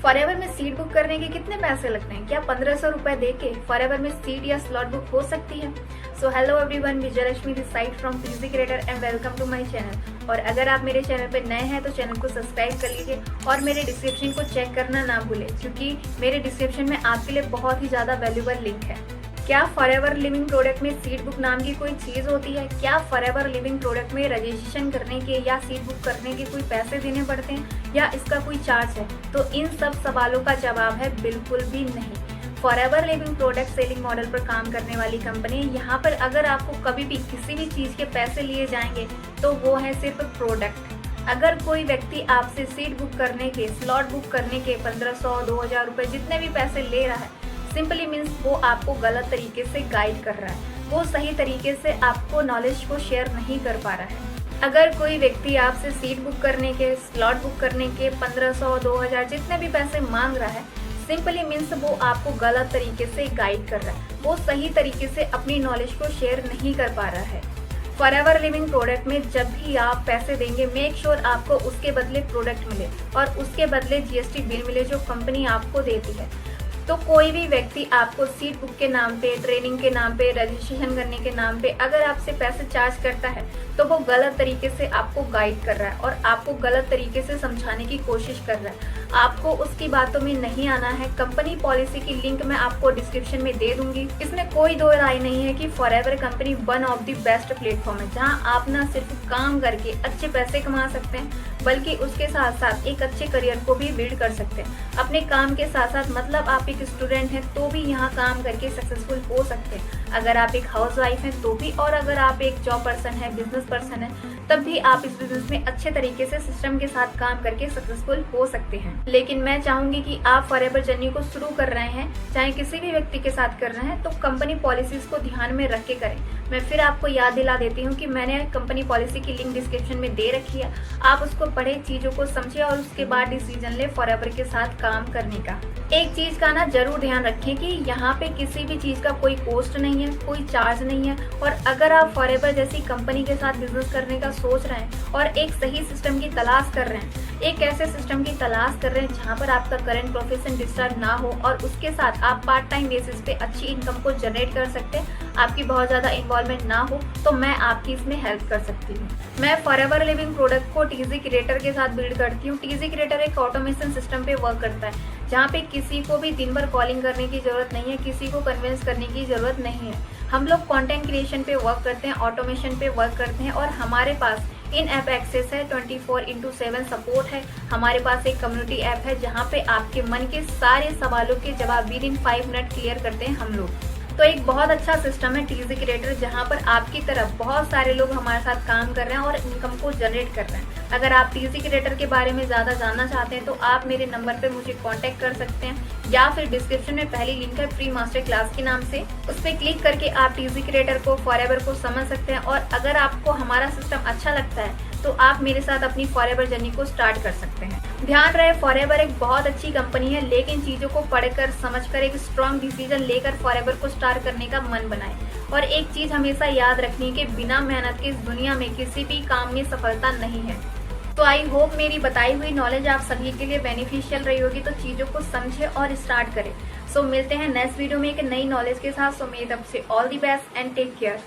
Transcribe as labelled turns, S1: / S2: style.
S1: Forever में seat book करने के कितने पैसे लगते हैं? क्या 1500 रुपए दे के फॉरएवर में सीट या स्लॉट बुक हो सकती है? So hello everyone, Vijayalakshmi this side from TG creator and welcome to my channel. और अगर आप मेरे चैनल पर नए हैं तो चैनल को सब्सक्राइब कर लीजिए और मेरे डिस्क्रिप्शन को चेक करना ना भूलें, क्योंकि मेरे डिस्क्रिप्शन में आपके लिए बहुत ही ज़्यादा वैल्यूबल लिंक है। क्या फॉरएवर लिविंग प्रोडक्ट में सीट बुक नाम की कोई चीज़ होती है? क्या फॉरएवर लिविंग प्रोडक्ट में रजिस्ट्रेशन करने के या सीट बुक करने के कोई पैसे देने पड़ते हैं या इसका कोई चार्ज है? तो इन सब सवालों का जवाब है बिल्कुल भी नहीं। Forever living product selling model पर काम करने वाली कंपनी है। यहाँ पर अगर आपको कभी भी किसी भी चीज़ के पैसे लिए जाएंगे तो वो है सिर्फ प्रोडक्ट। अगर कोई व्यक्ति आपसे सीट बुक करने के, स्लॉट बुक करने के 1500, 2000 रुपये जितने भी पैसे ले रहा है, सिंपली मीन्स वो आपको गलत तरीके से गाइड कर रहा है, वो सही तरीके से आपको नॉलेज को शेयर नहीं कर पा रहा है। अगर कोई व्यक्ति आपसे सीट बुक करने के, स्लॉट बुक करने के 1500, 2000 जितने भी पैसे मांग रहा है, सिंपली मीन्स वो आपको गलत तरीके से गाइड कर रहा है, वो सही तरीके से अपनी नॉलेज को शेयर नहीं कर पा रहा है। फॉरएवर लिविंग प्रोडक्ट में जब भी आप पैसे देंगे, मेक श्योर आपको उसके बदले प्रोडक्ट मिले और उसके बदले जीएसटी बिल मिले जो कंपनी आपको देती है। तो कोई भी व्यक्ति आपको सीट बुक के नाम पे, ट्रेनिंग के नाम पे, रजिस्ट्रेशन करने के नाम पे अगर आपसे पैसे चार्ज करता है तो वो गलत तरीके से आपको गाइड कर रहा है और आपको गलत तरीके से समझाने की कोशिश कर रहा है। आपको उसकी बातों में नहीं आना है। कंपनी पॉलिसी की लिंक मैं आपको डिस्क्रिप्शन में दे दूंगी। इसमें कोई दो राय नहीं है कि forever company one of the best platform है जहाँ आप न सिर्फ काम करके अच्छे पैसे कमा सकते हैं, बल्कि उसके साथ साथ एक अच्छे करियर को भी बिल्ड कर सकते हैं। अपने काम के साथ साथ, मतलब आप एक स्टूडेंट हैं तो भी यहाँ काम करके सक्सेसफुल हो सकते हैं, अगर आप एक हाउसवाइफ हैं तो भी, और अगर आप एक जॉब पर्सन है, बिजनेस पर्सन है, तब भी आप इस बिजनेस में अच्छे तरीके से सिस्टम के साथ काम करके सक्सेसफुल हो सकते हैं। लेकिन मैं चाहूंगी कि आप फॉरएवर जर्नी को शुरू कर रहे हैं, चाहे किसी भी व्यक्ति के साथ कर रहे हैं, तो कंपनी पॉलिसीज को ध्यान में रख के करें। मैं फिर आपको याद दिला देती हूँ कि मैंने कंपनी पॉलिसी की लिंक डिस्क्रिप्शन में दे रखी है। आप उसको पढ़े, चीजों को समझे और उसके बाद डिसीजन ले फॉरएवर के साथ काम करने का। एक चीज का ना जरूर ध्यान रखें कि यहाँ पे किसी भी चीज का कोई कॉस्ट नहीं है, कोई चार्ज नहीं है। और अगर आप फॉरएवर जैसी कंपनी के साथ बिजनेस करने का सोच रहे हैं और एक सही सिस्टम की तलाश कर रहे हैं, एक ऐसे सिस्टम की तलाश कर रहे हैं जहाँ पर आपका करंट प्रोफेशन डिस्टर्ब ना हो और उसके साथ आप पार्ट टाइम बेसिस पे अच्छी इनकम को जनरेट कर सकते हैं, आपकी बहुत ज़्यादा इन्वॉल्वमेंट ना हो, तो मैं आपकी इसमें हेल्प कर सकती हूँ। मैं फॉरएवर लिविंग प्रोडक्ट को टीजी क्रिएटर के साथ बिल्ड करती हूँ। टीजी क्रिएटर एक ऑटोमेशन सिस्टम पे वर्क करता है जहाँ पे किसी को भी दिन भर कॉलिंग करने की जरूरत नहीं है, किसी को कन्विंस करने की जरूरत नहीं है। हम लोग कंटेंट क्रिएशन पे वर्क करते हैं, ऑटोमेशन पे वर्क करते हैं और हमारे पास इन ऐप एक्सेस है, 24/7 सपोर्ट है। हमारे पास एक कम्युनिटी ऐप है जहाँ पे आपके मन के सारे सवालों के जवाब विद इन 5 मिनट क्लियर करते हैं हम लोग। तो एक बहुत अच्छा सिस्टम है टीजी क्रिएटर, जहाँ पर आपकी तरफ बहुत सारे लोग हमारे साथ काम कर रहे हैं और इनकम को जनरेट कर रहे हैं। अगर आप टीजी क्रिएटर के बारे में ज़्यादा जानना चाहते हैं तो आप मेरे नंबर पर मुझे कांटेक्ट कर सकते हैं या फिर डिस्क्रिप्शन में पहली लिंक है फ्री मास्टर क्लास के नाम से, उस पर क्लिक करके आप टीजी क्रिएटर को, फॉरएवर को समझ सकते हैं। और अगर आपको हमारा सिस्टम अच्छा लगता है तो आप मेरे साथ अपनी फॉरएवर जर्नी को स्टार्ट कर सकते हैं। ध्यान रहे, फॉरएवर एक बहुत अच्छी कंपनी है, लेकिन चीज़ों को पढ़कर, समझकर एक स्ट्रॉन्ग डिसीजन लेकर फॉरएवर को स्टार्ट करने का मन बनाए। और एक चीज़ हमेशा याद रखनी है कि बिना मेहनत के इस दुनिया में किसी भी काम में सफलता नहीं है। तो आई होप मेरी बताई हुई नॉलेज आप सभी के लिए बेनिफिशियल रही होगी, तो चीज़ों को समझे और स्टार्ट करें। सो मिलते हैं नेक्स्ट वीडियो में एक नई नॉलेज के साथ। सो मेरी तरफ से all the best and take care.